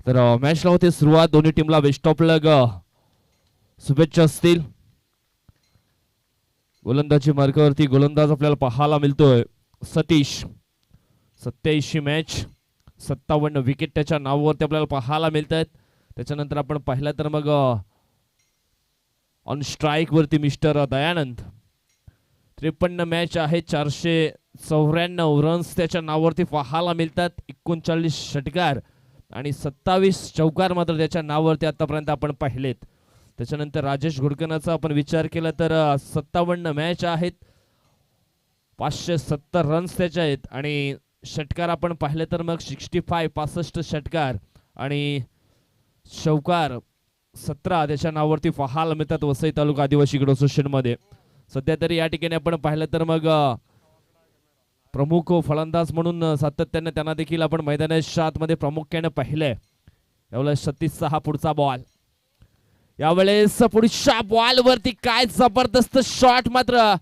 तर मॅचला होते सुरुवात. दोन्ही टीमला बेस्ट ऑफ लक शुभेच्छा असतील. गोलंदाजी मार्गावरती गोलंदाज आपल्याला पाहायला मिळतोय सतीश. 87 मॅच 57 विकेट त्याच्या नावावरती आपल्याला पाहायला मिळत आहेत. त्याच्यानंतर आपण पाहिलं तर मग ऑन स्ट्राईक वरती मिस्टर दयानंद. 53 मॅच आहे, 494 रन्स त्याच्या नावावरती पाहायला मिळतात. 39 षटकार आणि 27 चौकार मात्र त्याच्या नावावरती आतापर्यंत आपण पाहिलेत. त्याच्यानंतर राजेश घोडकनाचा आपण विचार केला तर 57 मॅच आहेत, 570 रन्स त्याच्या आहेत आणि षटकार आपण पाहिले तर मग 65 षटकार आणि चौकार 17 त्याच्या नावावरती पाहायला मिळतात वसई तालुका आदिवासी क्रिकेट असोसिएशन मध्ये. सध्या तरी या ठिकाणी आपण पाहिलं तर मग प्रमुख फलंदाज म्हणून सातत्याने त्यांना देखील आपण मैदानाच्या आतमध्ये प्रामुख्याने पाहिलंय. यावेळेस 36 हा पुढचा बॉल. यावेळेस पुढच्या बॉल वरती काय जबरदस्त शॉट मात्र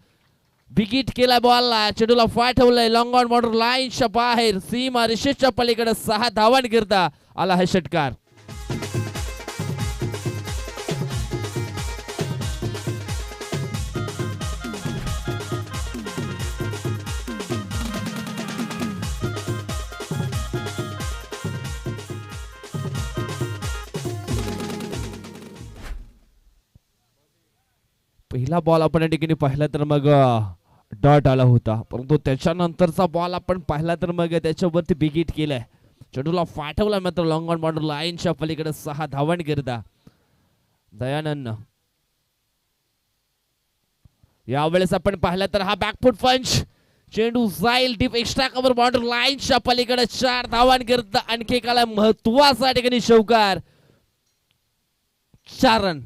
विकेट केला. बॉलला चेंडूला पाठवलंय लॉंग ऑन बॉर्डर लाईनच्या बाहेर सीमा रेषेच्या पलीकडे 6 धावांकरिता आला हा षटकार. पहिला बॉल आपण या ठिकाणी पाहिला तर मग डॉट आला होता, परंतु त्याच्यानंतरचा बॉल आपण पाहिला तर मग त्याच्यावरती विकेट केलाय. चेंडूला पाठवला मात्र लॉंग ऑन बॉर्डर लाईनच्या पलीकडे 6 धावांकरिता दयानंद. यावेळेस आपण पाहिला तर हा बॅकफुट पंच, चेंडू जाईल डीप एक्स्ट्रा कव्हर बॉर्डर लाईनच्या पलीकडे 4 धावांकरिता आणखी एकाला महत्वाचा ठिकाणी चौकार. 4 रन.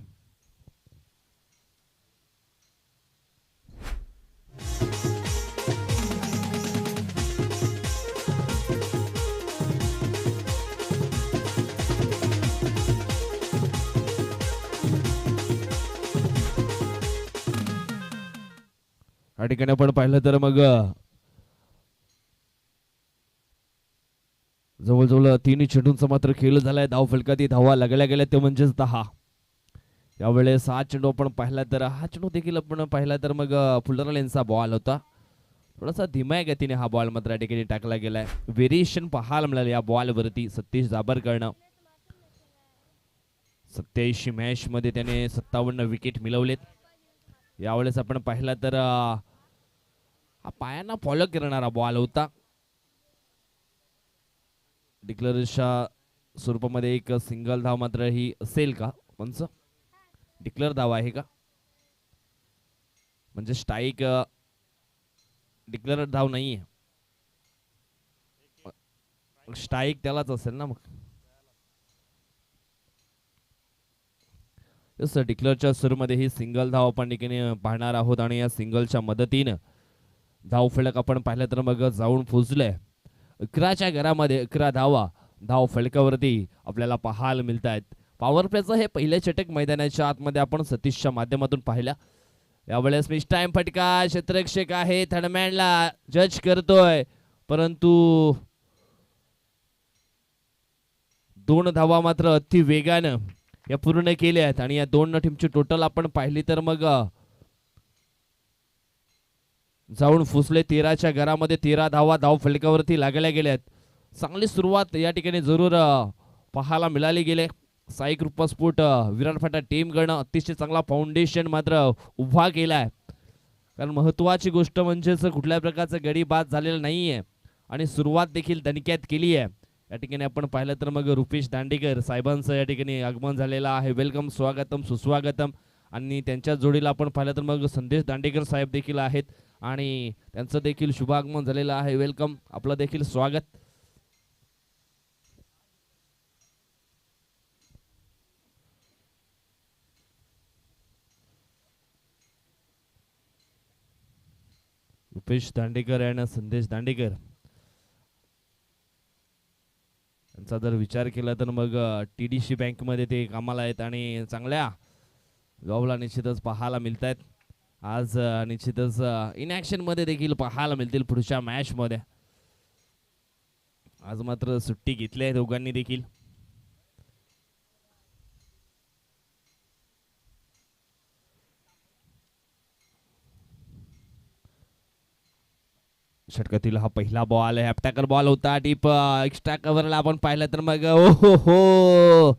या ठिकाणी आपण पाहिलं तर मग जवळजवळ 3 चेंडूंचा मात्र खेळ झालाय. धाव फलकात धावा लागल्या गेल्या ते म्हणजेच 10. यावेळेस हा चेंडू आपण पाहिला तर हा चेंडू देखील आपण पाहिला तर मग फुलरल यांचा बॉल होता. थोडासा धीम्या गतीने हा बॉल मात्र या ठिकाणी टाकला गेलाय. व्हेरिएशन पाहायला मिळाले या बॉल वरती सतीश जाबरकरनं. 87 मॅच मध्ये त्याने 57 विकेट मिळवलेत. यावेळेस आपण पाहिला तर हा पायांना फॉलो करणारा बॉल होता. डिक्लेअरच्या स्वरूपामध्ये एक सिंगल धाव मात्र ही असेल का? कोणचं डिक्लेअर धाव आहे का? म्हणजे स्ट्राईक डिक्लेअर धाव नाहीये, स्ट्राईक त्यालाच असेल ना. मग डिक्लेअरच्या स्वरूपामध्ये ही सिंगल धाव आपण ठिकाणी पाहणार आहोत आणि या सिंगलच्या मदतीने धाव फलक आपण पाहिलं तर मग जाऊन पोहोचलंय. 11च्या घरामध्ये 11 धावा धाव फलकावरती आपल्याला पाहायला मिळत आहेत. पॉवर प्लेचं हे पहिले षटक मैदानाच्या आतमध्ये आपण सतीशच्या माध्यमातून पाहिलं. यावेळेस मिस टाइम फटका क्षेत्ररक्षक आहे, थर्डमॅनला जज करतोय, परंतु 2 धावा मात्र अति वेगानं या पूर्ण केल्या आहेत आणि या 2 टीमची टोटल आपण पाहिली तर मग जाऊन फुसले 13च्या घरामध्ये 13 धावा धाव फलकावरती लागल्या गेल्यात. चांगली सुरुवात या ठिकाणी जरूर पाहायला मिळाली गेले. साई कृपा स्पोर्ट विराट फाटा टीम कडनं अतिशय चांगला फाउंडेशन मात्र उभा केलाय. कारण महत्वाची गोष्ट म्हणजेच कुठल्या प्रकारचा गडी बाद झालेला नाहीये आणि सुरुवात देखील दणक्यात केली आहे. या ठिकाणी आपण पाहिलं तर मग रुपेश दांडेकर साहेबांचं या ठिकाणी आगमन झालेलं आहे. वेलकम, स्वागतम, सुस्वागतम. आणि त्यांच्या जोडीला आपण पाहिलं तर मग संदेश दांडेकर साहेब देखील आहेत आणि त्यांचं देखील शुभागमन झालेलं आहे. वेलकम, आपलं देखील स्वागत. रुपेश दांडेकर आणि संदेश दांडेकर यांचा जर विचार केला तर मग TDC बँक मध्ये ते कामाला आहेत आणि चांगल्या जॉबला निश्चितच पाहायला मिळत आहेत. आज निश्चितच इन ॲक्शन मध्ये देखील पाहायला मिळतील पुढच्या मॅच मध्ये. आज मात्र सुट्टी घेतली आहे दोघांनी देखील. षटकातील हा पहिला बॉल हॅपटॅकर बॉल होता डीप एक्स्ट्रा कव्हरला आपण पाहिलं तर मग ओ हो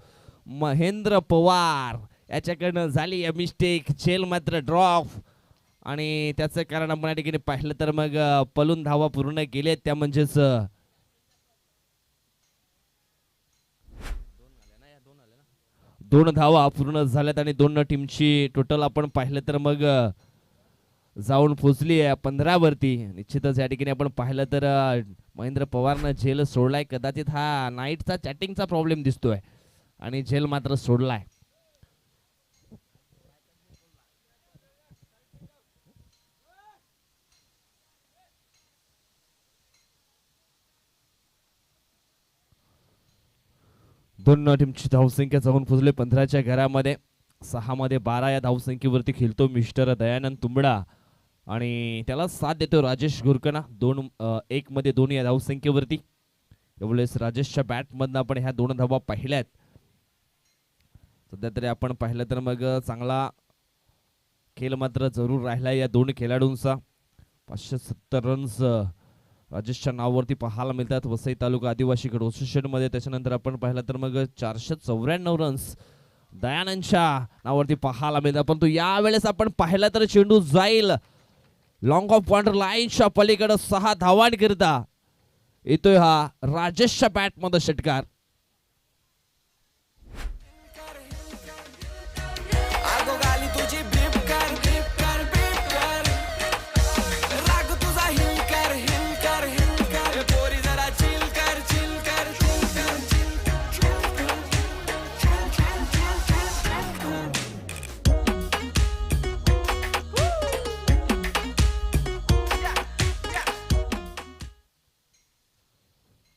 महेंद्र पवार याच्याकडनं झाली मिस्टेक. झेल मात्र ड्रॉप आणि त्याचं कारण आपण या ठिकाणी पाहिलं तर मग पलून धावा पूर्ण केले त्या म्हणजेच दोन धावा पूर्ण झाल्यात आणि दोन टीमची टोटल आपण पाहिलं तर मग जाऊन पोचली आहे 15 वरती. निश्चितच या ठिकाणी आपण पाहिलं तर महेंद्र पवारनं झेल सोडलाय. कदाचित हा नाईटचा चॅटिंगचा प्रॉब्लेम दिसतोय आणि झेल मात्र सोडलाय. दोन टीमची धावसंख्या जाऊन पोहोचले 15च्या घरामध्ये. 6 मध्ये 12 या धावसंख्येवरती खेळतो मिस्टर दयानंद तुंबडा आणि त्याला साथ देतो राजेश गुरकना 1 मध्ये 2 या धावसंख्येवरती. एवढेच राजेशच्या बॅटमधनं आपण ह्या दोन धावा पाहिल्यात. सध्या तरी आपण पाहिलं तर मग चांगला खेळ मात्र जरूर राहिला या दोन खेळाडूंचा. 570 रन्स राजेशच्या नावावरती पाहायला मिळतात वसई तालुका आदिवासी गट असोसिएशन मध्ये. त्याच्यानंतर आपण पाहिलं तर मग 494 रन्स दयानंदच्या नावावरती पाहायला मिळतात. परंतु यावेळेस आपण पाहिलं तर चेंडू जाईल लॉंग ऑफ पॉइंट लाईनच्या पलीकडे 6 धावांकरिता येतोय हा राजेशच्या बॅटमध्ये षटकार.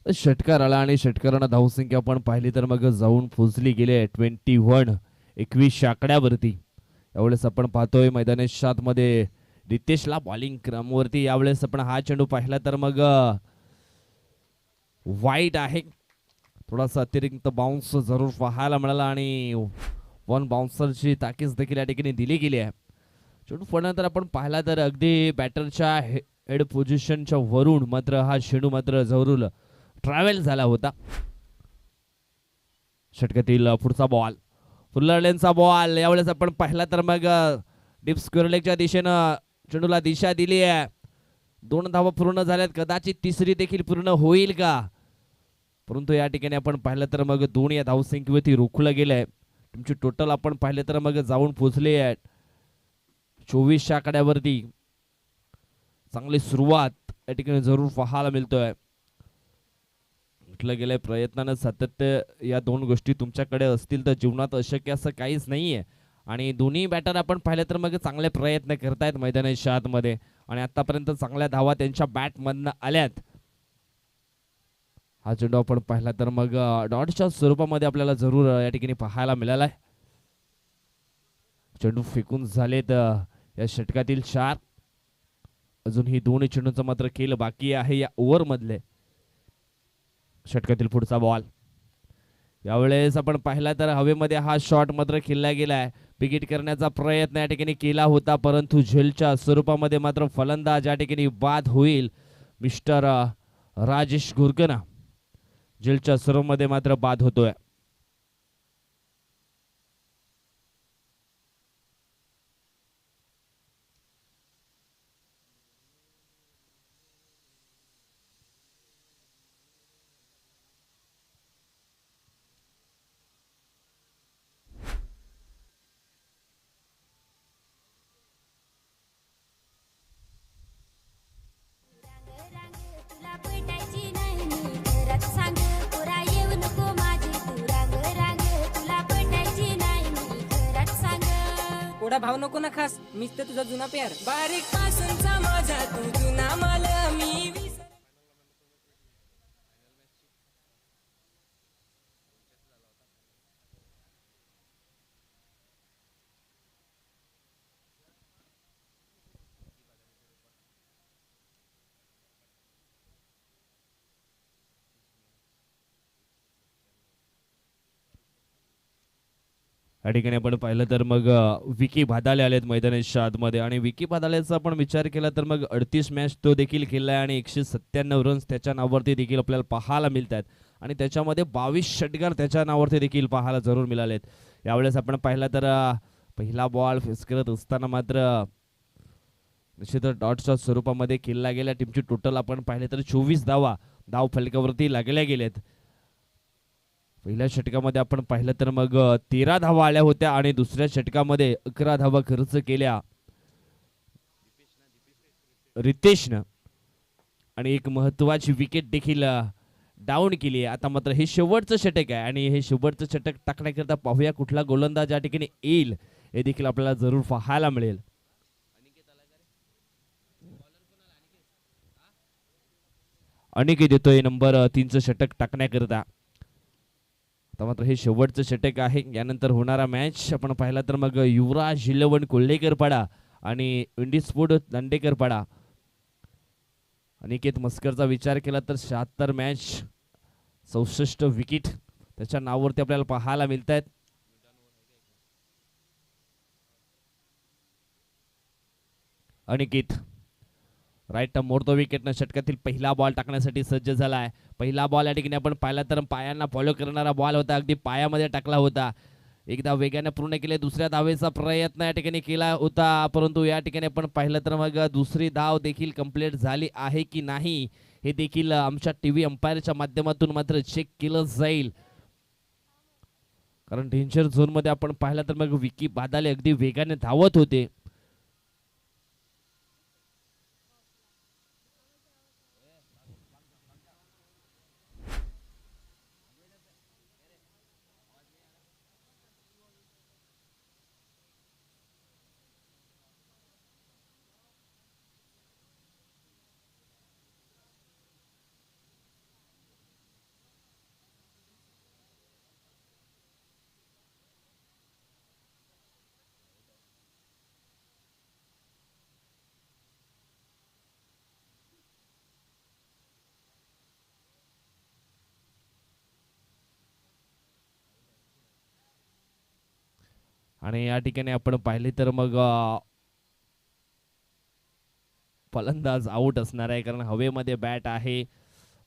षटकार आला आणि षटकारांना धावसंख्या आपण पाहिली तर मग जाऊन पोचली गेले 21 आकड्यावरती. यावेळेस आपण पाहतोय मैदानी 7 मध्ये रितेशला बॉलिंग क्रमवरती. यावेळेस आपण हा चेंडू पाहिला तर मग वाईट आहे. थोडासा अतिरिक्त बाउन्स जरूर पाहायला मिळाला आणि वन बाउन्सरची ताकीद देखील या ठिकाणी दिली गेली आहे. चेंडू पडल्यानंतर आपण पाहिला तर अगदी बॅटरच्या हेड पोझिशनच्या वरून मात्र हा चेंडू मात्र जरूर ट्रॅव्हल झाला होता. षटकातील पुढचा बॉल फुल्लरलेनचा बॉल. यावेळेस आपण पाहिला तर मग डीप स्क्वेअर लेगच्या दिशेनं चेंडूला दिशा दिली आहे. 2 धावा पूर्ण झाल्यात. कदाचित तिसरी देखील पूर्ण होईल का, परंतु या ठिकाणी आपण पाहिलं तर मग 2 या धावसंख्येवरती रोखलं गेलंय. तुमची टोटल आपण पाहिले तर मग जाऊन पोहोचले आहे 24 आकड्यावरती. चांगली सुरुवात या ठिकाणी जरूर पाहायला मिळतोय. म्हटलं गेलंय प्रयत्नानं सातत्य या दोन गोष्टी तुमच्याकडे असतील तर जीवनात अशक्य असं काहीच नाहीये. आणि दोन्ही बॅटर आपण पाहिले तर मग चांगले प्रयत्न करतायत मैदानी 7 मध्ये आणि आतापर्यंत चांगल्या धावा त्यांच्या बॅटमधनं आल्यात. हा चेंडू आपण पाहिला तर मग डॉटच्या स्वरूपामध्ये आपल्याला जरूर या ठिकाणी पाहायला मिळालाय. चेंडू फेकून झालेत या षटकातील 4. अजूनही 2 चेंडूंचं मात्र खेळ बाकी आहे या ओव्हर मधले. षटकातील पुढचा बॉल. यावेळेस आपण पाहिला तर हवेमध्ये हा शॉट मात्र खेळला गेलाय. विकेट करण्याचा प्रयत्न या ठिकाणी केला होता, परंतु झेलच्या स्वरूपामध्ये मात्र फलंदाज या ठिकाणी बाद होईल. मिस्टर राजेश गुरकना झेलच्या स्वरूपामध्ये मात्र बाद होतोय. एवढा भाव नको ना खास, मीच तर तुझा जुना प्यार. बारीक पासूनचा माझा तू जुना मला मी या ठिकाणी आपण पाहिलं तर मग विकी भादाले आलेत मैदानाच्या आतमध्ये आणि विकी भादालेचा आपण विचार केला तर मग 38 मॅच तो देखील खेळलाय आणि 197 रन्स त्याच्या नावावरती देखील आपल्याला पाहायला मिळत आहेत आणि त्याच्यामध्ये 22 षटकार त्याच्या नावावरती देखील पाहायला जरूर मिळालेत. यावेळेस आपण पाहिलं तर पहिला बॉल फेस करत असताना मात्र निश्चितच डॉटच्या स्वरूपामध्ये खेळला गेला. टीमची टोटल आपण पाहिले तर 24 धाव फलकावरती लागल्या गेलेत. पहिल्या षटकामध्ये आपण पाहिलं तर मग 13 धावा आल्या होत्या आणि दुसऱ्या षटकामध्ये 11 धावा खर्च केल्या रितेशनं आणि एक महत्वाची विकेट देखील डाऊन केली आहे. आता मात्र हे शेवटचं षटक आहे आणि हे शेवटचं षटक टाकण्याकरता पाहूया कुठला गोलंदाज या ठिकाणी येईल हे देखील आपल्याला जरूर पाहायला मिळेल. अनिकेत येतोय नंबर 3चं षटक टाकण्याकरता. आता मात्र हे शेवटचं षटक आहे. यानंतर होणारा मॅच आपण पाहिला तर मग युवराज इलेवन कोल्हेकर पाडा आणि इंडिस्फूड दांडेकर पाडा. अनिकेत मस्करचा विचार केला तर 76 मॅच 64 विकेट त्याच्या नावावरती आपल्याला पाहायला मिळत आहेत. अनिकेत राईट मोडतो विकेटनं षटकातील पहिला बॉल टाकण्यासाठी सज्ज झाला आहे. पहिला बॉल या ठिकाणी आपण पाहिला तर पायांना फॉलो करणारा बॉल होता. अगदी पायामध्ये टाकला होता. एकदा वेगाने पूर्ण केले. दुसऱ्या धावेचा प्रयत्न या ठिकाणी केला होता परंतु या ठिकाणी आपण पाहिलं तर मग दुसरी धाव देखील कंप्लीट झाली आहे की नाही हे देखील आमच्या टीव्ही अंपायरच्या माध्यमातून मात्र चेक केलं जाईल. कारण डेंजर झोन मध्ये आपण पाहिलं तर मग विकी बादाले अगदी वेगाने धावत होते. आणि या ठिकाणी आपण पाहिले तर मग फलंदाज आउट असणार आहे कारण हवेमध्ये बॅट आहे.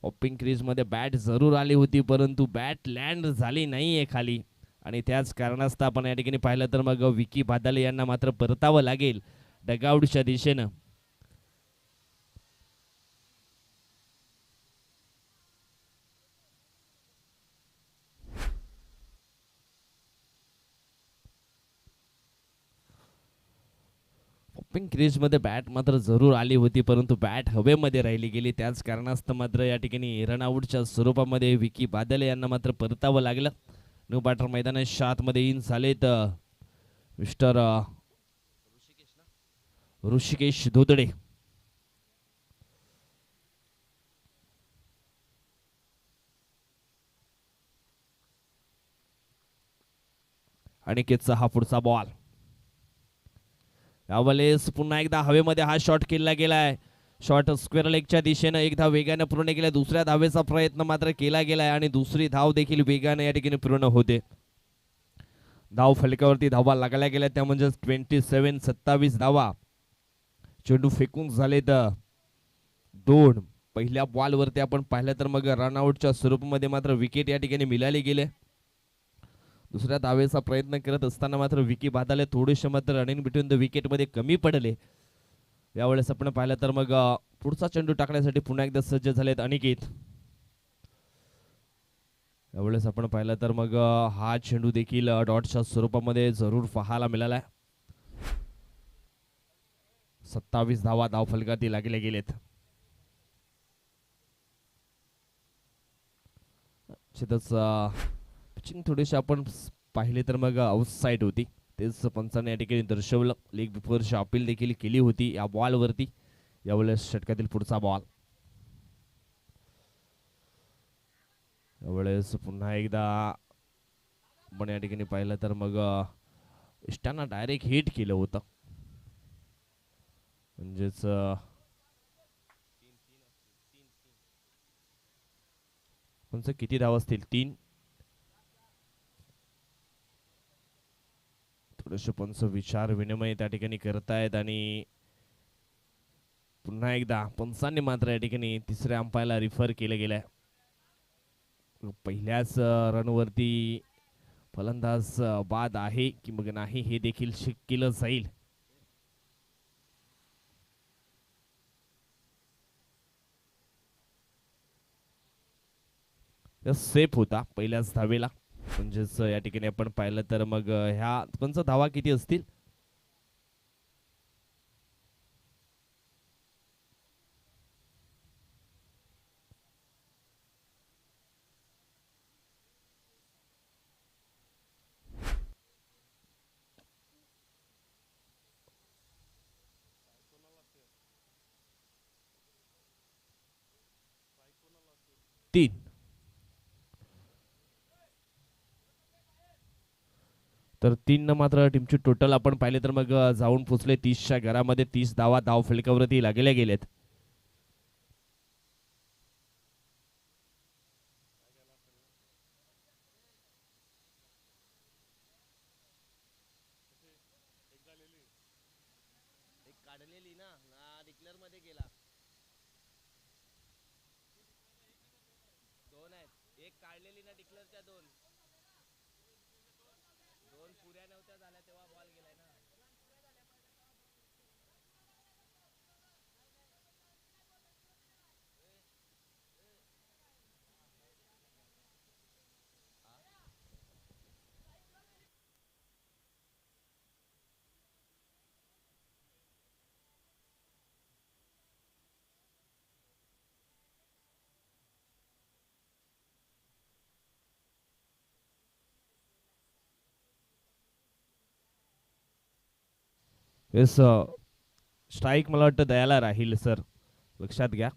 ओपिंग क्रीज मध्ये बॅट जरूर आली होती परंतु बॅट लँड झाली नाहीये खाली आणि त्याच कारणास्तव आपण या ठिकाणी पाहिलं तर मग विकी बादाले यांना मात्र परतावं लागेल डगआउटच्या दिशेनं. ओपिंग क्रीज मध्ये बॅट मात्र जरूर आली होती परंतु बॅट हवेमध्ये राहिली गेली. त्याच कारणास्तव मात्र या ठिकाणी रनआउटच्या स्वरूपामध्ये विकी बादले यांना मात्र परतावं लागलं. नो बॅटर मैदानाच्या आतमध्ये इन झालेत मिस्टर ऋषिकेश धोदडे. अनिकेतचा हा पुढचा बॉल. यावेळेस पुन्हा एकदा हवेमध्ये हा शॉट केला गेलाय. शॉट स्क्वेअर लेगच्या दिशेनं एकदा वेगाने पूर्ण केला. दुसऱ्या धावेचा प्रयत्न मात्र केला गेलाय आणि दुसरी धाव देखील वेगाने या ठिकाणी पूर्ण होते. धाव फलकावरती धावा लागल्या गेल्या त्या म्हणजे 27 धावा. चेंडू फेकून झाले तर 2. पहिल्या बॉल वरती आपण पाहिलं तर मग रनआउटच्या स्वरूपामध्ये मात्र विकेट या ठिकाणी मिळाली गेले. दुसऱ्या धावेचा प्रयत्न करत असताना मात्र विकी बादाले थोडेसे मात्र रनिंग बिटवीन द विकेट मध्ये कमी पडले. यावेळेस आपण पाहिलं तर मग पुढचा चेंडू टाकण्यासाठी पुन्हा एकदा सज्ज झालेत अनिकेत. यावेळेस आपण पाहिलं तर मग हा चेंडू देखील डॉटच्या स्वरूपामध्ये जरूर पाहायला मिळाला. 27 धावा धाव फलकाती लागले गेलेत. पिचिंग थोडीशी आपण पाहिले तर मग आउटसाइड होती तेच पंचाने या ठिकाणी दर्शवलं. लेग बिफोरची अपील देखील केली होती या बॉल वरती. यावेळेस षटकातील पुढचा बॉल. यावेळेस पुन्हा एकदा आपण या ठिकाणी पाहिलं तर मग इष्टांना डायरेक्ट हिट केलं होतं म्हणजेच किती धाव असतील 3. थोडेसे पंच विचार विनिमय त्या ठिकाणी करतायत आणि पुन्हा एकदा पंचांनी मात्र या ठिकाणी तिसऱ्या अंपायरला रिफर केलं गेलंय. पहिल्याच रनवरती फलंदाज बाद आहे की मग नाही हे देखील चेक केलं जाईल. सेफ होता पहिल्याच धावेला. म्हणजेच या ठिकाणी आपण पाहिलं तर मग ह्या पंच धावा किती असतील? तीन. तर 3 न मात्र टीमची टोटल आपण पाहिले तर मग जाऊन पोचले 30च्या घरामध्ये. 30 धावा धाव फलकावरती लागल्या गेलेत. येस, स्ट्राईक मला वाटतं द्यायला राहील सर, लक्षात घ्या.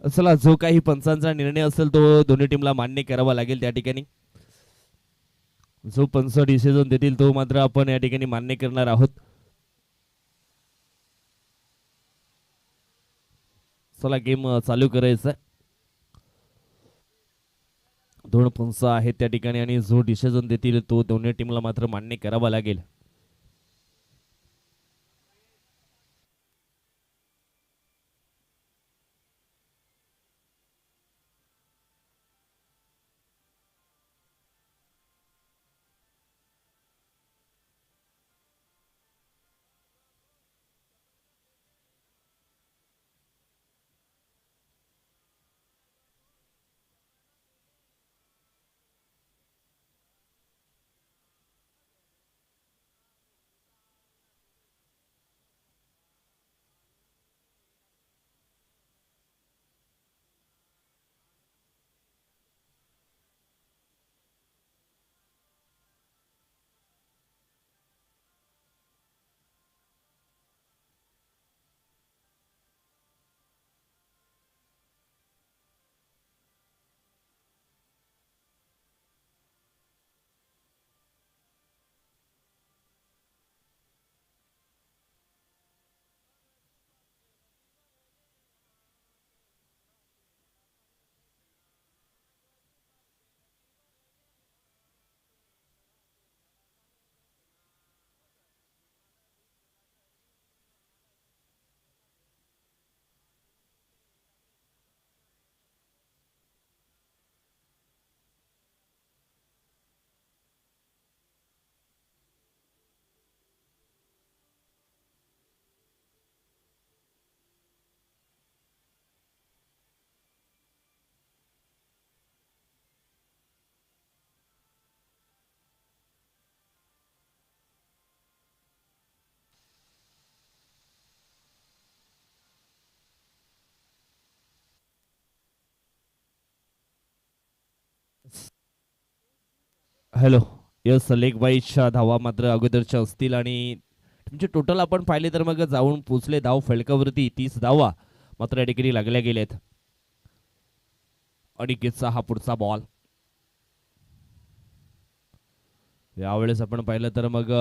चला, जो काही पंचांचा निर्णय असेल तो दोन्ही टीमला मान्य करावा लागेल. त्या ठिकाणी जो पंच डिसिजन देतील तो मात्र आपण या ठिकाणी मान्य करणार आहोत. चला, गेम चालू करायचा. दोन पंच आहेत त्या ठिकाणी आणि जो डिसिजन देतील तो दोन्ही टीमला मात्र मान्य करावा लागेल. हॅलो. यस, लेग बाईच्या धावा मात्र अगोदरच्या असतील आणि तुमचे टोटल आपण पाहिले तर मग जाऊन पोचले धाव फलकावरती 30 धावा मात्र या ठिकाणी लागल्या गेल्यात. अनिकेतचा हा पुढचा बॉल. यावेळेस आपण पाहिलं तर मग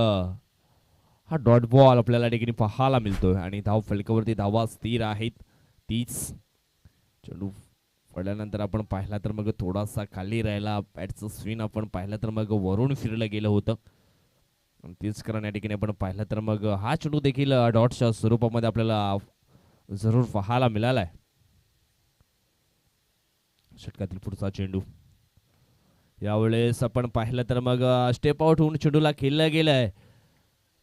हा डॉट बॉल आपल्याला या ठिकाणी पाहायला मिळतोय आणि धाव फलकावरती धावा स्थिर आहेत 30. चेंडू पडल्यानंतर आपण पाहिला तर मग थोडासा खाली राहिला. बॅटचं स्विंग आपण पाहिलं तर मग वरून फिरलं गेलं होतं. तेच कारण या ठिकाणी आपण पाहिलं तर मग हा चेंडू देखील डॉटच्या स्वरूपामध्ये आपल्याला जरूर पाहायला मिळालाय. षटकातील पुढचा चेंडू. यावेळेस आपण पाहिलं तर मग स्टेप आउट होऊन चेंडूला खेळला गेलाय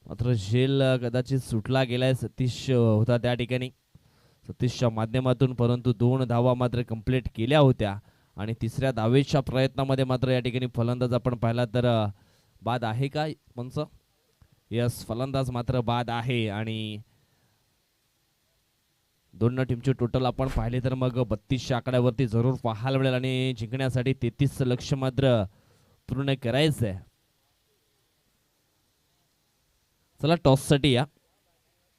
मात्र झेल कदाचित सुटला गेलाय. सतीश होता त्या ठिकाणी सतीशच्या माध्यमातून, परंतु 2 धावा मात्र कंप्लीट केल्या होत्या आणि तिसऱ्या धावेच्या प्रयत्नामध्ये मात्र या ठिकाणी फलंदाज आपण पाहिला तर बाद आहे का पंच? यस, फलंदाज मात्र बाद आहे आणि दोन टीमचे टोटल आपण पाहिले तर मग 32च्या आकड्यावरती जरूर पाहायला मिळेल आणि जिंकण्यासाठी 33 लक्ष मात्र पूर्ण करायचं आहे. चला टॉससाठी या.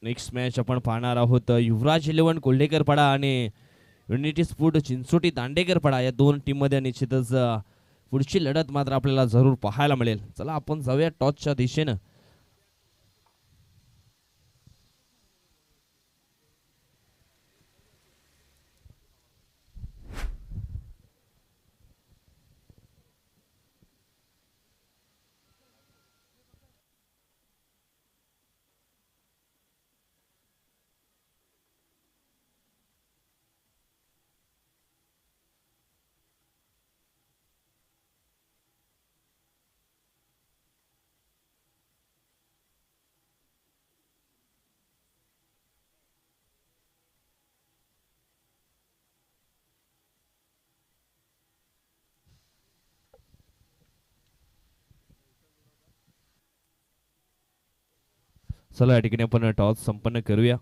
नेक्स्ट मॅच आपण पाहणार आहोत युवराज 11 कोल्हेकरपाडा आणि युनिटी स्पोर्ट चिंचोटी दांडेकरपाडा या दोन टीम मध्ये निश्चितच पुढची लढत मात्र आपल्याला जरूर पाहायला मिळेल. चला आपण जाऊया टॉसच्या दिशेनं. चला या ठिकाणी आपण टॉस संपन्न करूया.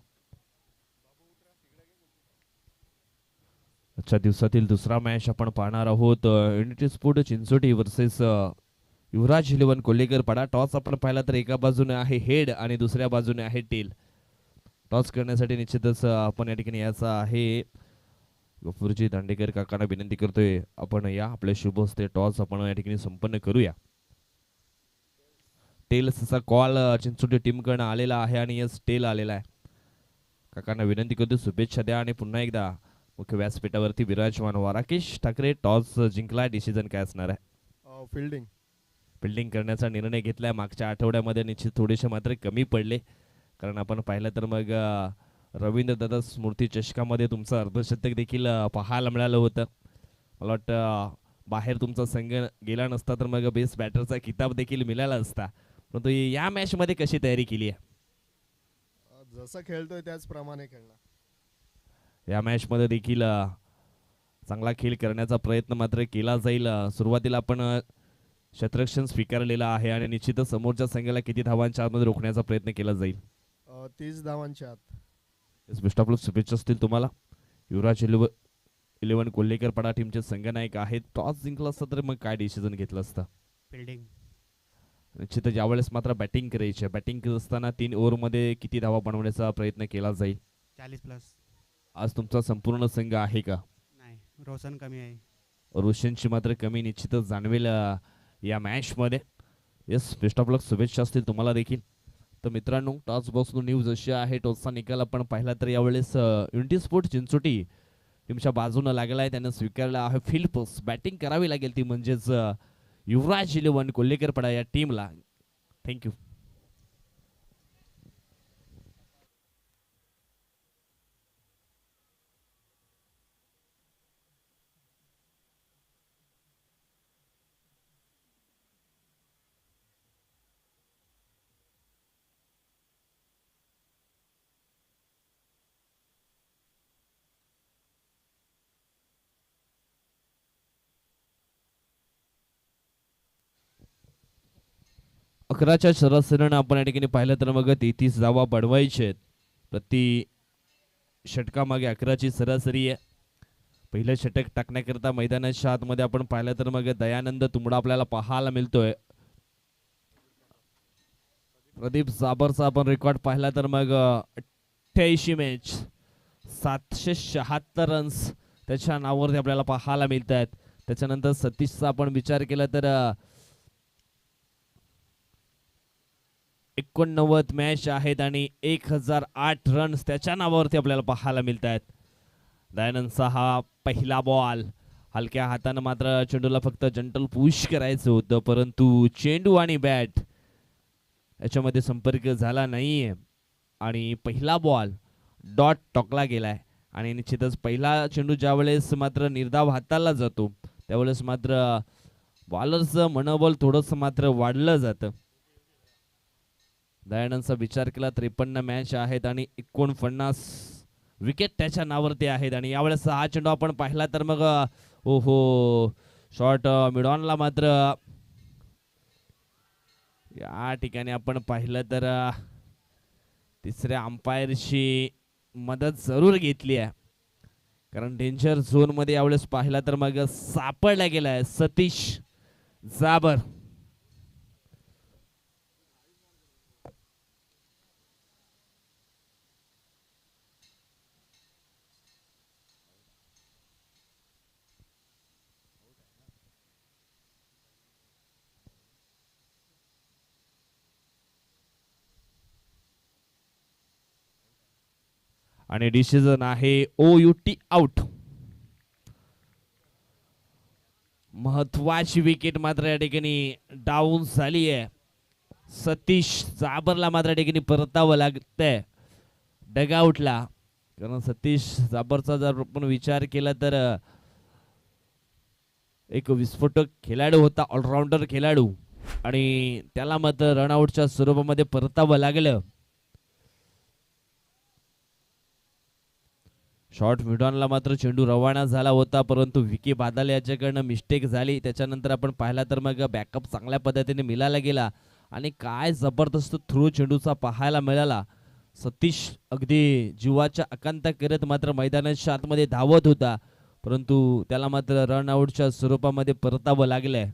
आजच्या दिवसातील दुसरा मॅच आपण पाहणार आहोत युनिटी स्पोर्ट चिंचोटी वर्सेस युवराज 11 कोल्हेकरपाडा. टॉस आपण पाहिला तर एका बाजूने आहे हेड आणि दुसऱ्या बाजूने आहे टेल. टॉस करण्यासाठी निश्चितच आपण या ठिकाणी याचा आहे गफूरजी दांडेकर काकांना विनंती करतोय आपण या आपल्या शुभ हस्ते टॉस आपण या ठिकाणी संपन्न करूया. टेल्सचा कॉल चिंचोटी टीम कडून आलेला आहे आणि यस टेल आलेला आहे. काकांना विनंती करतो शुभेच्छा द्या आणि पुन्हा एकदा मुख्य व्यासपीठावरती विराजमान व्हा. राकेश ठाकरे टॉस जिंकलाय, डिसिजन काय असणार आहे? फिल्डिंग फिल्डिंग करण्याचा निर्णय घेतलाय. मागच्या आठवड्यामध्ये निश्चित थोडेसे मात्र कमी पडले कारण आपण पाहिलं तर मग रवींद्र दादा स्मृती चषकामध्ये तुमचं अर्धशतक देखील पाहायला मिळालं होतं. मला वाटतं बाहेर तुमचा संघ गेला नसता तर मग बेस्ट बॅटरचा किताब देखील मिळाला असता. परंतु या मॅच मध्ये कशी तयारी केली आहे? जसं खेळतोय त्याचप्रमाणे खेळणार. या मॅच मध्ये देखील चांगला खेळ करण्याचा प्रयत्न मात्र केला जाईल. सुरुवातीला आपण क्षेत्ररक्षण स्वीकारलेला आहे आणि निश्चितच समोरच्या संघाला किती धावांच्या आतमध्ये रोखण्याचा प्रयत्न केला जाईल? 30 धावांच्या आत. बेस्ट ऑफ लक, शुभेच्छा असतील तुम्हाला. युवराज 11 कोल्हेकरपाडा टीमचे संघनायक आहेत. टॉस जिंकला असता तर मग काय डिसिजन घेतलं असतं? फिल्डिंग. निश्चितच यावेळेस मात्र बॅटिंग करायची आहे. बॅटिंग करत असताना 3 ओव्हरमध्ये किती धावा बनवण्याचा प्रयत्न केला जाईल? 40+. आज तुमचा संपूर्ण संघ आहे का? नाही, रोशन कमी आहे. रोशनची मात्र कमी निश्चितच जाणवेल या मॅच मध्ये. येस, बेस्ट ऑफ लक, शुभेच्छा असतील तुम्हाला देखील. तर मित्रांनो, टॉस बॉक्स न्यूज अशी आहे. टॉसचा निकाल आपण पाहिला तर यावेळेस युनिटी स्पोर्ट चिंचोटी टीमच्या बाजूने लागला आहे. त्यानं स्वीकारला आहे फील्ड पोस्ट. बॅटिंग करावी लागेल ती म्हणजेच युवराज 11 कोल्हेकरपाडा या टीमला. थँक्यू. अकराच्या सरासरीनं आपण या ठिकाणी पाहिलं तर मग 33 धावा बनवायचे आहेत. प्रति षटकामागे 11ची सरासरी आहे. पहिलं षटक टाकण्याकरिता मैदानाच्या आतमध्ये आपण पाहिलं तर मग दयानंद तुंबडा आपल्याला पाहायला मिळतोय. प्रदीप जाबरचा आपण रेकॉर्ड पाहिला तर मग 88 मॅच 776 रन्स त्याच्या नावावरती आपल्याला पाहायला मिळत आहेत. त्याच्यानंतर सतीशचा आपण विचार केला तर 89 मॅच आहेत आणि 1008 रन्स त्याच्या नावावरती आपल्याला पाहायला मिळत आहेत. दयानंदचा हा पहिला बॉल हलक्या हातानं मात्र चेंडूला फक्त जंटल पुश करायचं होतं, परंतु चेंडू आणि बॅट याच्यामध्ये संपर्क झाला नाहीये आणि पहिला बॉल डॉट टोकला गेलाय. आणि निश्चितच पहिला चेंडू ज्यावेळेस मात्र निर्धाव हाताला जातो त्यावेळेस मात्र बॉलरचं मनोबल थोडंसं मात्र वाढलं जातं. दयानंदचा विचार केला 53 मॅच आहेत आणि 49 विकेट त्याच्या नावावरती आहेत. आणि यावेळेस हा चेंडू आपण पाहिला तर मग ओहो शॉट मिडॉनला मात्र या ठिकाणी आपण पाहिलं तर तिसऱ्या अंपायरची मदत जरूर घेतली आहे, कारण डेंजर झोन मध्ये यावेळेस पाहिला तर मग सापडला गेलाय सतीश जाबर. आणि डिसिजन आहे OUT आउट. महत्वाची विकेट मात्र या ठिकाणी डाऊन झाली आहे. सतीश जाबरला मात्र या ठिकाणी परतावं लागतंय डगआउटला, कारण सतीश जाबरचा जर आपण विचार केला तर एक विस्फोटक खेळाडू होता, ऑलराऊंडर खेळाडू, आणि त्याला मात्र रनआउटच्या स्वरूपामध्ये परतावं लागलं. शॉर्ट मिडॉनला मात्र चेंडू रवाना झाला होता, परंतु विकी बादल याच्याकडनं मिस्टेक झाली. त्याच्यानंतर आपण पाहिला तर मग बॅकअप चांगल्या पद्धतीने मिळाला गेला आणि काय जबरदस्त थ्रो चेंडूचा पाहायला मिळाला. सतीश अगदी जीवाच्या आकांक्षा करत मात्र मैदानाच्या आतमध्ये धावत होता, परंतु त्याला मात्र रनआउटच्या स्वरूपामध्ये परतावं लागलंय.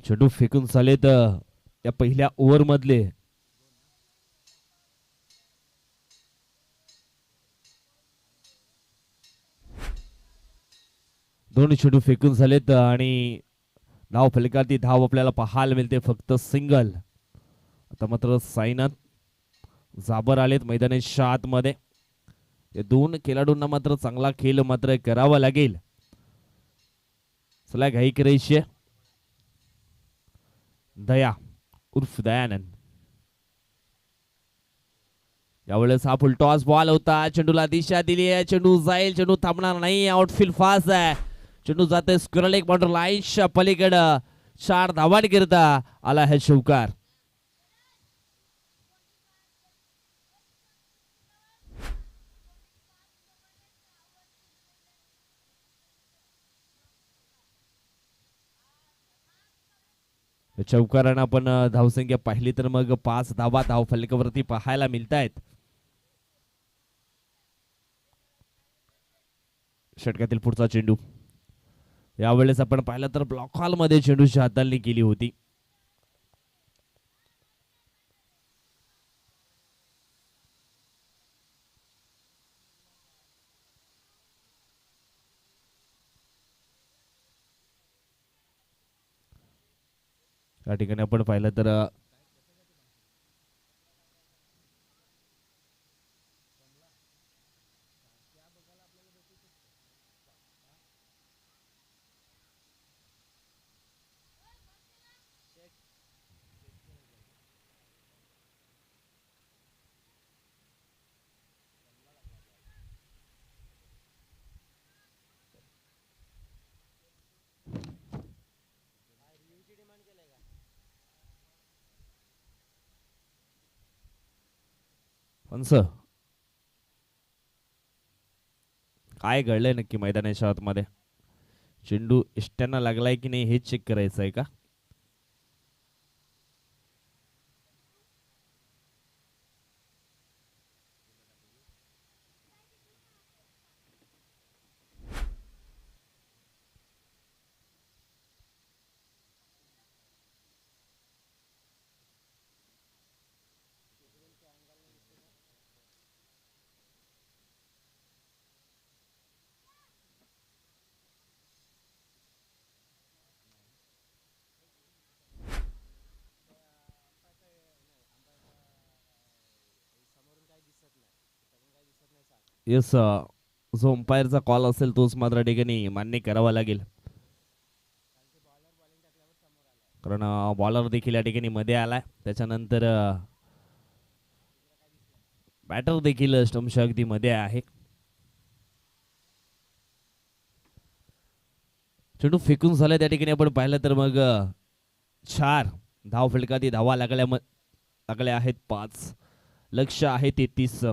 चेंडू फेकून झाले तर या पहिल्या ओव्हर मधले दोन चेंडू फेकून झालेत आणि धाव फलकावरती धाव आपल्याला पाहायला मिळते फक्त सिंगल. आता मात्र साईनाथ जाबर आलेत मैदानाच्या आतमध्ये. या दोन खेळाडूंना मात्र चांगला खेळ मात्र करावा लागेल. चला घाई करायची. दया उर्फ दयानंद यावेळेस हा फुलटॉस बॉल होता. चेंडूला दिशा दिली आहे, चेंडू जाईल, चेंडू थांबणार नाही. आउटफील्ड फास्ट आहे, चेंडू जाते स्क्वेअर लेग बाउंड्री लाईनच्या पलीकडं. 4 धावांनी करता आला है शौकार. चौकारानं आपण धावसंख्या पाहिली तर मग 5 धावा धाव फलकावरती पाहायला मिळत आहेत. षटकातील पुढचा चेंडू यावेळेस आपण पाहिलं तर ब्लॉक हॉल मध्ये चेंडूची हाताळणी केली होती. या ठिकाणी आपण पाहिलं तर काय घडलंय नक्की मैदानाच्या आतमध्ये? चेंडू इष्ट्यांना लागलाय की नाही हे चेक करायचं आहे का? येस, जो अंपायरचा कॉल असेल तोच मात्र या ठिकाणी मान्य करावा लागेल, कारण बॉलर देखील या ठिकाणी मध्ये आलाय. त्याच्यानंतर बॅटर देखील स्टंपच्या अगदी मध्ये आहे. चेंडू फेकून झाला त्या ठिकाणी आपण पाहिलं तर मग 4 धाव फलकात धावा लागल्या आहेत 5. लक्ष आहे 33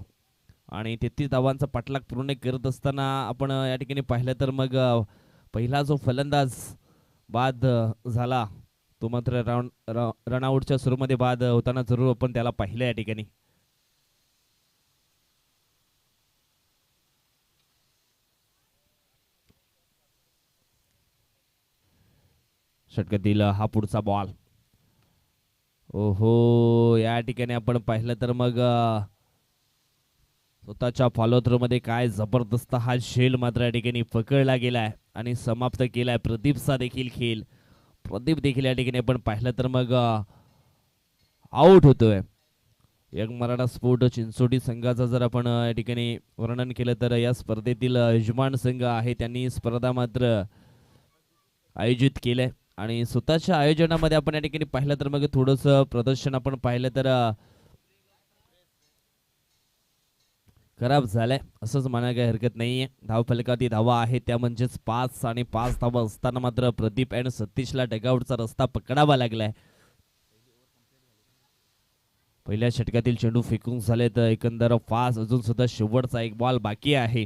आणि 33 धावांचा पाठलाग पूर्ण करत असताना आपण या ठिकाणी पाहिलं तर मग पहिला जो फलंदाज बाद झाला तो मात्र रनआउटच्या सुरूमध्ये बाद होताना जरूर आपण त्याला पाहिलं या ठिकाणी. षटकातील हा पुढचा बॉल. ओहो, या ठिकाणी आपण पाहिलं तर मग स्वतःच्या फॉलो थ्रो मध्ये काय जबरदस्त हा झेल मात्र या ठिकाणी पकडला गेलाय आणि समाप्त केलाय प्रदीपचा देखील खेळ. प्रदीप देखील या ठिकाणी आपण पाहिलं तर मग आउट होतोय. यंग मराठा स्पोर्ट चिंचोटी संघाचा जर आपण या ठिकाणी वर्णन केलं तर या स्पर्धेतील यजमान संघ आहे, त्यांनी स्पर्धा मात्र आयोजित केलंय आणि स्वतःच्या आयोजनामध्ये आपण या ठिकाणी पाहिलं तर मग थोडंसं प्रदर्शन आपण पाहिलं तर खराब झालंय असंच म्हणायला काही हरकत नाहीये. धाव फलकात धावा आहे त्या म्हणजेच 5 आणि 5 धावा असताना मात्र प्रदीप आणि सतीशला डगआउटचा रस्ता पकडावा लागलाय. पहिल्या षटकातील चेंडू फेकून झाले तर एकंदर 5. अजून सुद्धा शेवटचा एक बॉल बाकी आहे.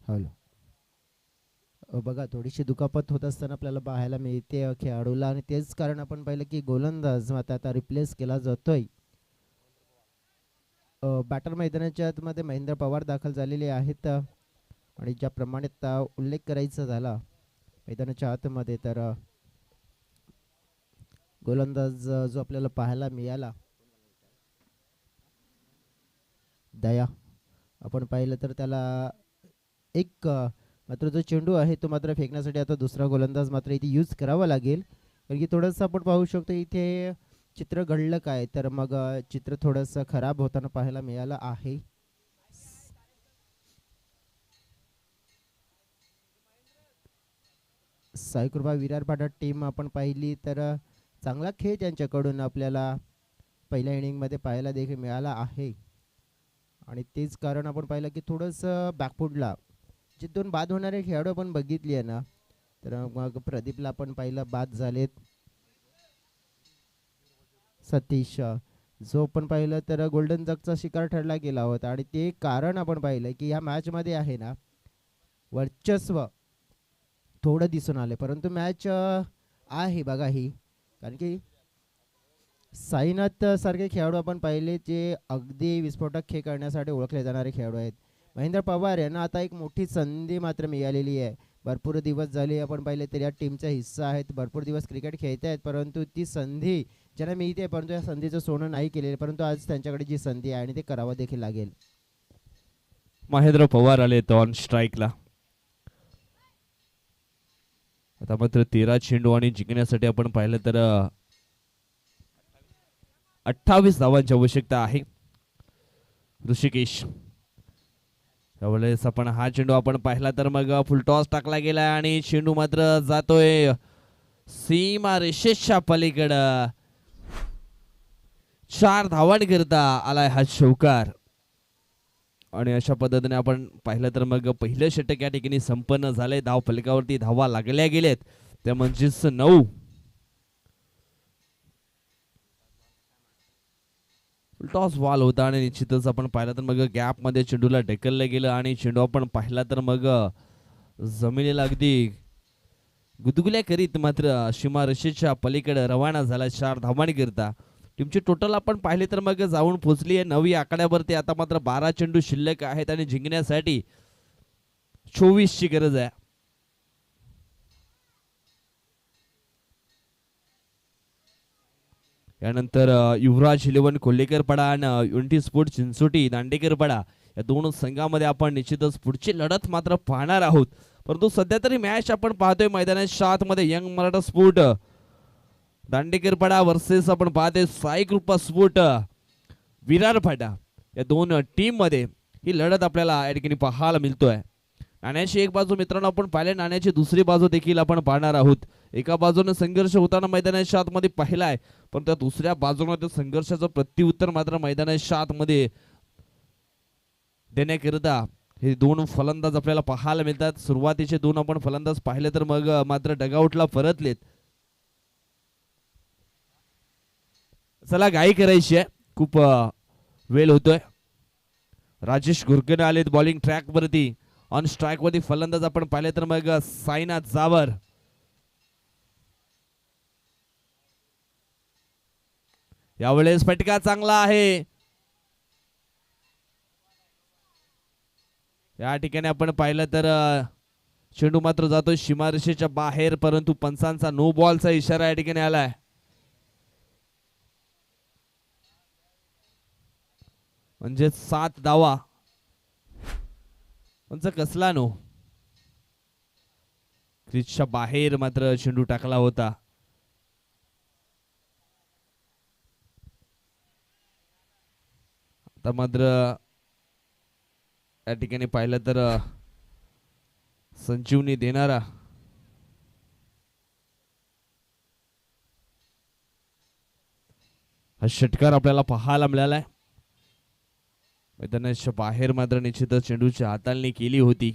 हॅलो, बघा थोडीशी दुखापत होत असताना आपल्याला पाहायला मिळते खेळाडूला आणि तेच कारण आपण पाहिलं की गोलंदाज आता रिप्लेस केला जातोय. बॅटर मैदानाच्या आतमध्ये महेंद्र पवार दाखल झालेले आहेत आणि ज्याप्रमाणे उल्लेख करायचा झाला मैदानाच्या आतमध्ये तर गोलंदाज जो आपल्याला पाहायला मिळाला दया, आपण पाहिलं तर त्याला एक मात्र जो चेंडू आहे तो मात्र फेकण्यासाठी आता दुसरा गोलंदाज मात्र इथे यूज करावा लागेल. कारण की थोडंसं आपण पाहू शकतो इथे चित्र घडलं काय तर मग चित्र थोडंसं खराब होताना पाहायला मिळालं आहे. साईकृपा विरार पाटा टीम आपण पाहिली तर चांगला खेळ त्यांच्याकडून आपल्याला पहिल्या इनिंगमध्ये पाहायला देखील मिळाला आहे. आणि तेच कारण आपण पाहिलं की थोडंसं बॅकफुटला जे 2 बाद होणारे खेळाडू आपण बघितली आहे ना, तर मग प्रदीपला आपण पाहिलं बाद झालेत. सतीश जो पण पाहिलं तर गोल्डन जगचा शिकार ठरला गेला होता आणि ते कारण आपण पाहिलं की ह्या मॅचमध्ये आहे ना, वर्चस्व थोडं दिसून आले, परंतु मॅच आहे बघा ही, कारण की साईनाथ सारखे खेळाडू आपण पाहिले जे अगदी विस्फोटक खेळ करण्यासाठी ओळखले जाणारे खेळाडू आहेत. महेंद्र पवार यांना आता एक मोठी संधी मात्र मिळालेली आहे. भरपूर दिवस झाले आपण पाहिले तर या टीमचा हिस्सा आहेत, भरपूर दिवस क्रिकेट खेळत आहेत, परंतु ती संधी ज्यांना मिळते परंतु या संधीचं सोनं नाही केलेलं, परंतु आज त्यांच्याकडे जी संधी आहे आणि ते करावं देखील लागेल. महेंद्र पवार आले ऑन स्ट्राईकला. आता मात्र 13 चेंडू आणि जिंकण्यासाठी आपण पाहिलं तर 28 धावांची आवश्यकता आहे. ऋषिकेश त्यावेळेस आपण हा चेंडू आपण पाहिला तर मग फुलटॉस टाकला गेला आणि चेंडू मात्र जातोय सीमा रेषेच्या पलीकडं. 4 धावांकरता आलाय हा चौकार आणि अशा पद्धतीने आपण पाहिलं तर मग पहिलं षटक या ठिकाणी संपन्न झालंय. धाव फलकावरती धावा लागल्या गेलेत, त्या म्हणजेच 9. टॉस बॉल होता आणि निश्चितच आपण पाहिलं तर मग गॅप मध्ये चेंडूला ढकललं गेलं आणि चेंडू आपण पाहिला तर मग जमिनीला अगदी गुदगुल्या करीत मात्र सीमारेषेच्या पलीकडे रवाना झाला 4 धावांकरता. टीमची टोटल आपण पाहिले तर मग जाऊन पोहोचली आहे 9 आकड्यावरती. आता मात्र 12 चेंडू शिल्लक आहेत आणि जिंकण्यासाठी 24 ची गरज आहे. यानंतर युवराज 11 कोल्हेकर पडा आणि युनिटी स्पोर्ट चिंचोटी दांडेकर पडा या दोन संघामध्ये आपण निश्चितच पुढची लढत मात्र पाहणार आहोत. परंतु सध्या तरी मॅच आपण पाहतोय मैदानात 7 मध्ये यंग मराठा स्पोर्ट दांडेकर पडा वर्सेस आपण पाहतोय साई कृपा स्पोर्ट विरार फाटा. या दोन टीम मध्ये ही लढत आपल्याला या ठिकाणी पाहायला मिळतोय. नाण्याची एक बाजू मित्रांनो आपण पाहिले, नाण्याची दुसरी बाजू देखील आपण पाहणार आहोत. एका बाजूने संघर्ष होताना मैदानाच्या आतमध्ये पाहिलाय, पण त्या दुसऱ्या बाजूने त्या संघर्षाचं प्रत्युत्तर मात्र मैदानाच्या आतमध्ये देण्याकरिता हे दोन फलंदाज आपल्याला पाहायला मिळतात. सुरुवातीचे दोन आपण फलंदाज पाहिले तर मग मात्र डगआउटला परतलेत. चला घाई करायची आहे, खूप वेळ होतोय. राजेश घुरकणे आलेत बॉलिंग ट्रॅक वरती. ऑन स्ट्राईक वरती फलंदाज आपण पाहिले तर मग साईनाथ जावर. यावेळेस फटका चांगला आहे. या ठिकाणी आपण पाहिलं तर चेंडू मात्र जातो सीमारेषेच्या बाहेर, परंतु पंचांचा नो बॉलचा इशारा या ठिकाणी आलाय. म्हणजे 7 धावा. पंच कसला नो, क्रीजच्या बाहेर मात्र चेंडू टाकला होता. आता मात्र या ठिकाणी पाहिलं तर संजीवनी देणारा हा षटकार आपल्याला पाहायला मिळालाय. मैदानाच्या बाहेर मात्र निश्चितच चेंडूची हाताळणी केली होती.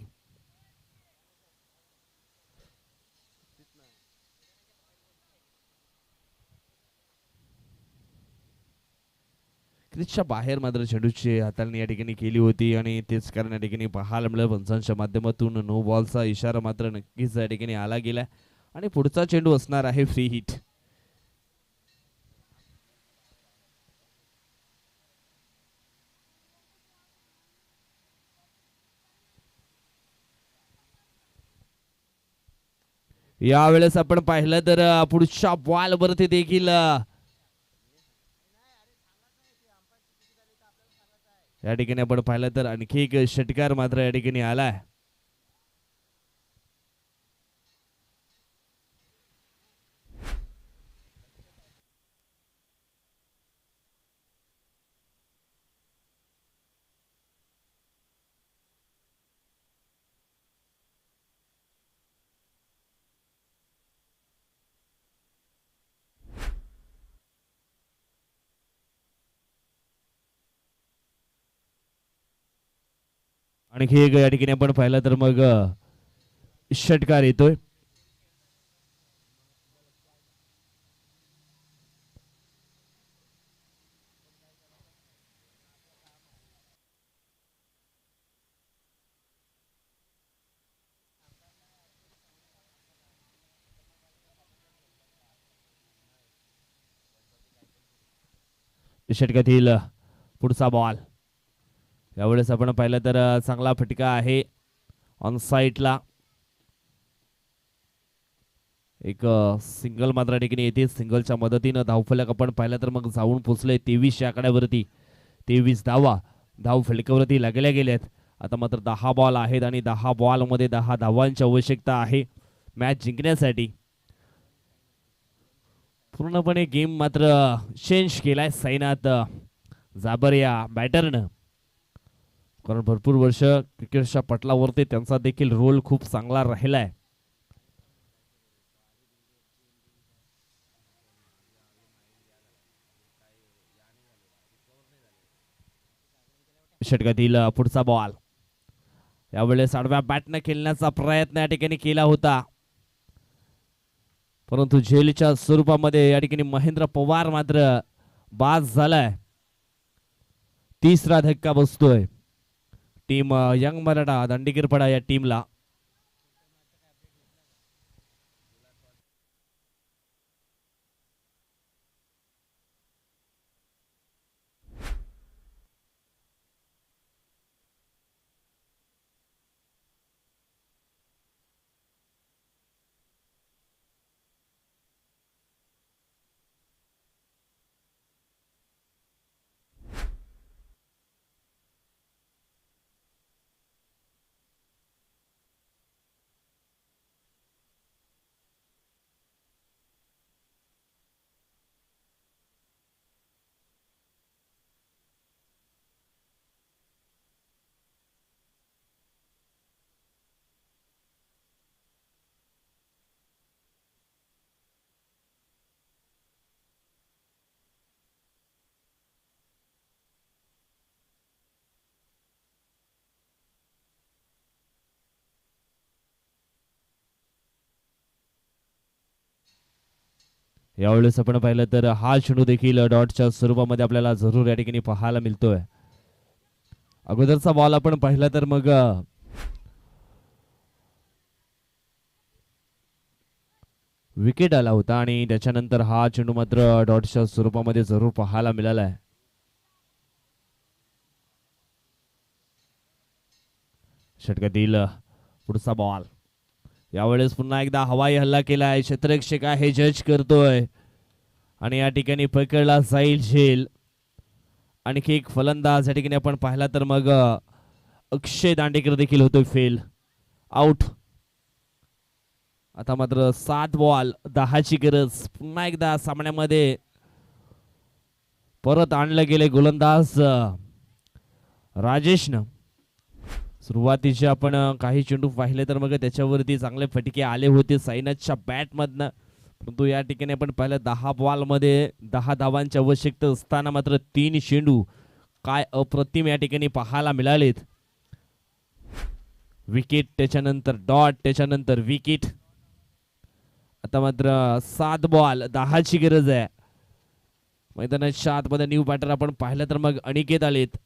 क्रीजच्या बाहेर मात्र चेंडूची हाताळणी या ठिकाणी केली होती आणि तेच कारण या ठिकाणी पाहायला मिळालं. पंचांच्या माध्यमातून नो बॉलचा इशारा मात्र नक्कीच या ठिकाणी आला गेला आणि पुढचा चेंडू असणार आहे फ्री हिट. यावेळेस आपण पाहिलं तर पुढच्या बॉल वरती देखील या ठिकाणी आपण पाहिलं तर आणखी एक षटकार मात्र या ठिकाणी आलाय. आणखी एक या ठिकाणी आपण पाहिलं तर मग षटकार येतोय. षटकातील पुढचा बॉल. यावेळेस आपण पाहिलं तर चांगला फटका आहे ऑन साईडला. एक सिंगल मात्र या ठिकाणी येते. सिंगलच्या मदतीनं धावफलक आपण पाहिलं तर मग जाऊन पोचले 23 या आकड्यावरती. 23 धावा धाव फलकावरती लागल्या गेल्यात. आता मात्र 10 बॉल आहेत आणि 10 बॉल मध्ये 10 धावांची आवश्यकता आहे मॅच जिंकण्यासाठी. पूर्णपणे गेम मात्र चेंज केलाय साईनाथ जाबर या बॅटरनं. कारण भरपूर वर्ष क्रिकेटच्या पटलावरती त्यांचा देखील रोल खूप चांगला राहिलाय. षटकातील पुढचा बॉल. यावेळेस आडव्या बॅटने खेळण्याचा प्रयत्न या ठिकाणी केला होता, परंतु झेलच्या स्वरूपामध्ये या ठिकाणी महेंद्र पवार मात्र बाद झालाय. तिसरा धक्का बसतोय टीम यंग मराठा दांडेकीरपडा या टीमला. यावेळेस आपण पाहिलं तर हा चेंडू देखील डॉटच्या स्वरूपामध्ये आपल्याला जरूर या ठिकाणी पाहायला मिळतोय. अगोदरचा बॉल आपण पाहिला तर मग विकेट आला होता आणि त्याच्यानंतर हा चेंडू मात्र डॉटच्या स्वरूपामध्ये जरूर पाहायला मिळाला आहे. षटकातील पुढचा बॉल. यावेळेस पुन्हा एकदा हवाई हल्ला केलाय. क्षेत्ररक्षक आहे जज करतोय आणि या ठिकाणी पकडला जाईल झेल. आणखी एक फलंदाज या ठिकाणी आपण पाहिला तर मग अक्षय दांडेकर देखील होतोय फेल, आउट. आता मात्र 7 बॉल 10 ची गरज. पुन्हा एकदा सामन्यामध्ये परत आणलं गेले गोलंदाज राजेशनं. सुरुवातीचे आपण काही चेंडू पाहिले तर मग त्याच्यावरती चांगले फटके आले होते साईनाथच्या बॅटमधनं, परंतु या ठिकाणी आपण पाहिलं 10 बॉल मध्ये 10 धावांची आवश्यकता असताना मात्र 3 चेंडू काय अप्रतिम या ठिकाणी पाहायला मिळालेत. विकेट, त्याच्यानंतर डॉट, त्याच्यानंतर विकेट. आता मात्र 7 बॉल 10 ची गरज आहे. मैदानाच्या आतमध्ये न्यू बॅटर आपण पाहिलं तर मग अनिकेत आलेत.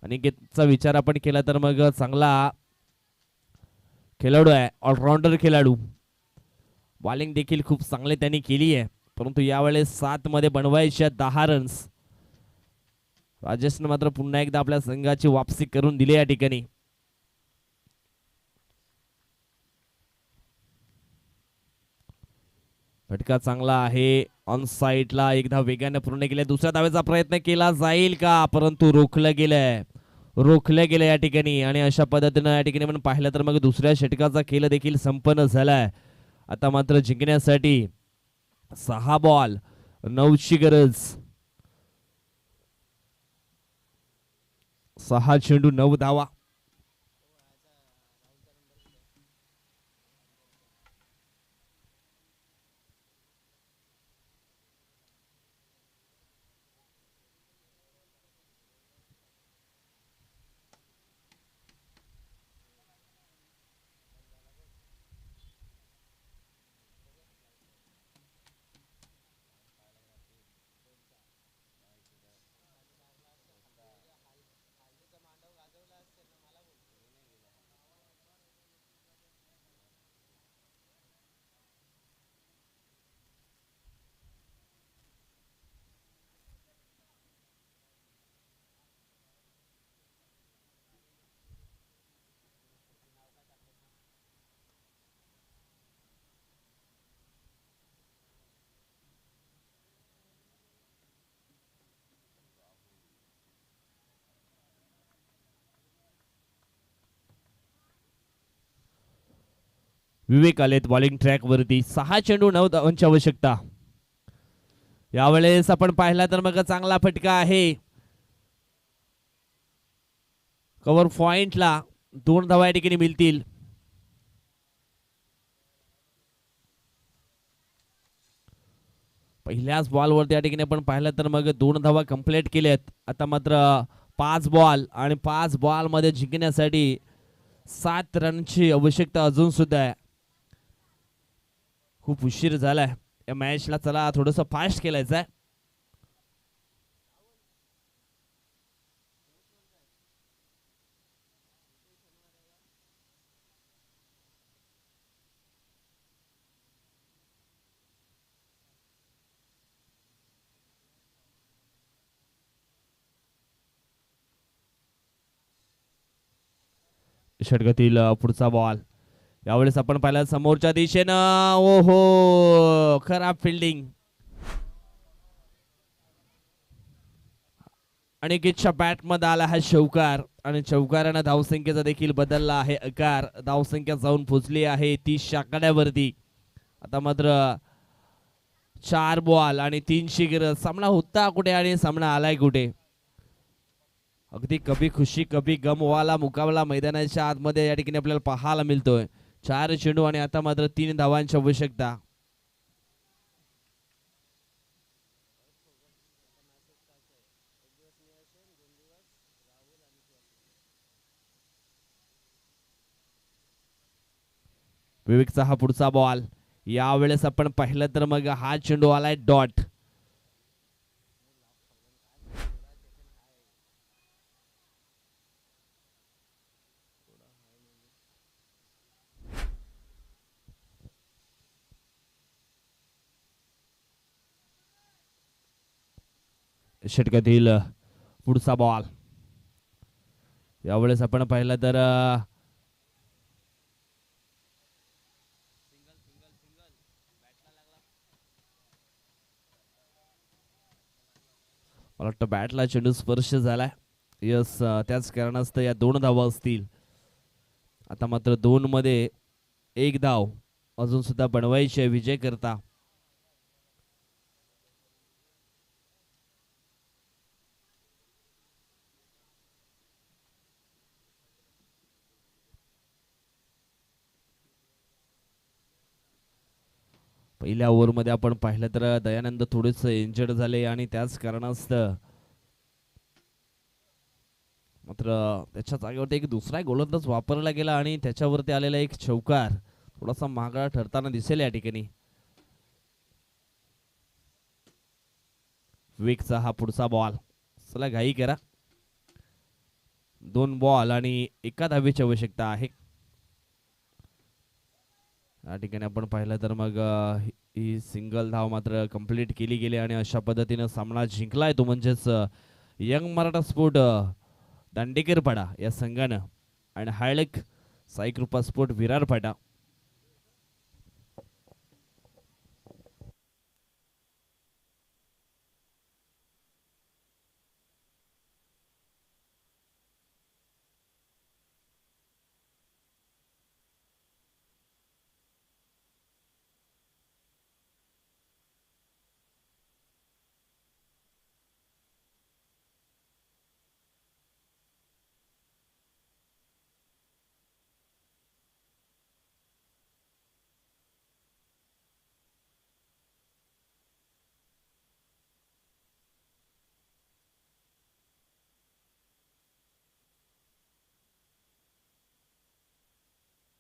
अनिकेतचा विचार आपण केला तर मग चांगला खेळाडू आहे, ऑलराऊंडर खेळाडू. बॉलिंग देखील खूप चांगली त्यांनी केली आहे, परंतु यावेळेस 7 मध्ये बनवायच्या 10 रन्स. राजेशने मात्र पुन्हा एकदा आपल्या संघाची वापसी करून दिली या ठिकाणी. फटका चांगला आहे ऑन साइडला. एकदा वेगाने पूर्ण केले. दुसऱ्या धावेचा प्रयत्न केला जाईल का, परंतु रोखलं गेलं या ठिकाणी. आणि अशा पद्धतीनं या ठिकाणी आपण पाहिलं तर मग दुसऱ्या षटकाचा खेळ देखील संपन्न झालाय. आता मात्र जिंकण्यासाठी 6 बॉल 9 ची गरज. 6 चेंडू 9 धावा. विवेक आलेत बॉलिंग ट्रॅक वरती. 6 चेंडू 9 धावांची आवश्यकता. यावेळेस आपण पाहिला तर मग चांगला फटका आहे. कव्हर पॉइंटला 2 धावा या ठिकाणी मिळतील. पहिल्याच बॉलवरती या ठिकाणी आपण पाहिलं तर मग 2 धावा कंप्लीट केल्यात. आता मात्र 5 बॉल आणि 5 बॉल मध्ये जिंकण्यासाठी 7 रनची आवश्यकता अजून सुद्धा आहे. खूप उशीर झालाय या मॅचला. चला थोडस फास्ट खेळायचं आहे. षटकातील पुढचा बॉल. यावेळेस आपण पाहिलं समोरच्या दिशेनं. ओहो, खराब फिल्डिंग. अनिकेतच्या बॅट मध्ये आला हा चौकार आणि चौकारानं धावसंख्येचा देखील बदलला आहे आकार. धावसंख्या जाऊन पोहोचली आहे 30 आकड्यावरती. आता मात्र 4 बॉल आणि 3 शिखर. सामना होता कुठे आणि सामना आलाय कुठे. अगदी कभी खुशी कभी गम वाला मुकाबला मैदानाच्या आतमध्ये या ठिकाणी आपल्याला पाहायला मिळतोय. 4 चेंडू आणि आता मात्र 3 धावांची आवश्यकता. विवेकचा हा पुढचा बॉल. यावेळेस आपण पाहिलं तर मग हा चेंडू आलाय डॉट. षटकातील पुढचा बॉल. यावेळेस आपण पाहिलं तर मला वाटतं बॅटला चेंडू स्पर्श झालाय. यस, त्याच कारणास्तव या 2 धावा असतील. आता मात्र 2 मध्ये 1 धाव अजून सुद्धा बनवायची आहे विजय करता. पहिल्या ओव्हरमध्ये आपण पाहिलं तर दयानंद थोडेच इंजर्ड झाले आणि त्याच कारणास्तव मात्र त्याच्या जागेवरती एक दुसरा गोलंदाज वापरला गेला आणि त्याच्यावरती आलेला एक चौकार थोडासा महागडा ठरताना दिसेल या ठिकाणी. विवेकचा हा पुढचा बॉल. चला घाई करा. 2 बॉल आणि 1 धावेची आवश्यकता आहे. या ठिकाणी आपण पाहिलं तर मग ही सिंगल धाव मात्र कंप्लीट केली गेली आणि अशा पद्धतीने सामना जिंकलाय तो म्हणजेच यंग मराठा स्पोर्ट दांडेकरपाडा या संघानं आणि हायळक साई कृपा स्पोर्ट विरारपाडा